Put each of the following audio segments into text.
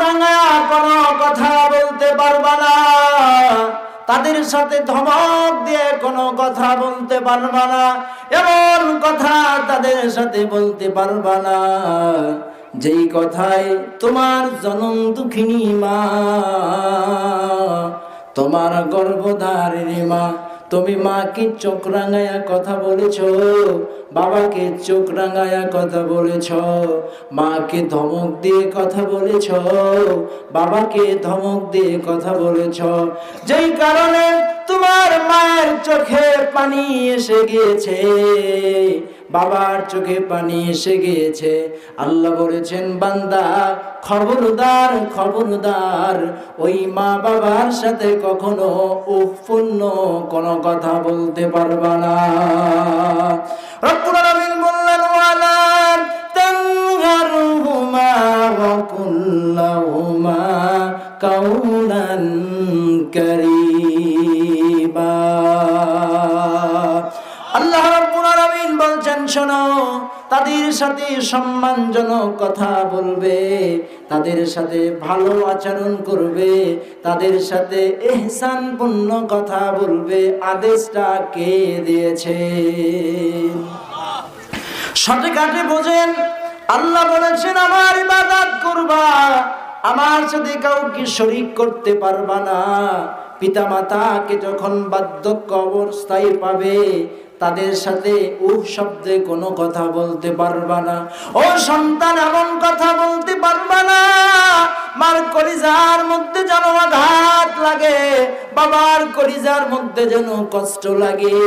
রাঙায়া কোনো কথা বলতে পারবা না, তাদের সাথে ধমক দিয়ে কোনো কথা বলতে পারবা না, এমন কথা তাদের সাথে বলতে পারবা না যেই কথায় তোমার জনম দুঃখিনী মা, তোমার গর্ভধারিণী মা, তুমি মাকে চোখ রাঙায়া কথা বলেছ, বাবাকে চোখ রাঙায়া কথা বলেছ, মাকে ধমক দিয়ে কথা বলেছ, বাবাকে ধমক দিয়ে কথা বলেছ, যেই কারণে তোমার মায়ের চোখে পানি এসে গিয়েছে, বাবার চোখে পানি এসে গিয়েছে। আল্লাহ বলেছেন, বান্দা খবরদার খবরদার ওই মা বাবার সাথে কখনো উফপূর্ণ কোনো কথা বলতে পারবা না। রব্বুল আলামিন বললেন, ওয়ালা তানহারহুমা ওয়া কুল লাহুমা কাওলান কারীমা। আল্লাহ রাব্বুল আলামিন বলছেন, শোনো, তাদের সাথে সম্মানজনক কথা বলবে, তাদের সাথে ভালো আচরণ করবে, তাদের সাথে ইহসানপূর্ণ কথা বলবে। আদেশটা কে দিয়েছে? সঠিকভাবে বোঝেন। আল্লাহ বলেছেন, আমার ইবাদত করবা, আমার সাথে কাউকে শরীক করতে পারবা না। পিতা মাতাকে যখন বার্ধক্য অবস্থায় পাবে, তাদের সাথে উহ শব্দে কোনো কথা বলতে পারবা না। ও সন্তান, এমন কথা বলতে পারবা না মার কলিজার মধ্যে যেন আঘাত লাগে, বাবার কলিজার মধ্যে যেন কষ্ট লাগে,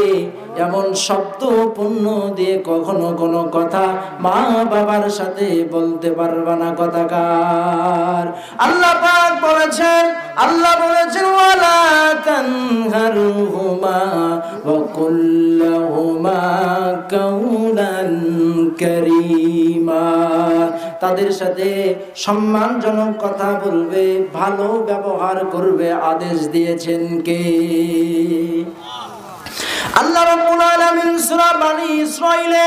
এমন শব্দ পূর্ণ দিয়ে কখনো কোনো কথা মা বাবার সাথে বলতে পারবা না। কথাকার আল্লাহ পাক বলেছেন, আল্লাহ বলেছেন, ওয়ালা তানহারহুমা ওয়া কুল লাহুমা কাওলান কারীমা। তাদের সাথে সম্মানজনক কথা বলবে, ভালো ব্যবহার করবে। আদেশ দিয়েছেন কে? আল্লাহ রাব্বুল আলামিন সূরা বনী ইসরাঈলে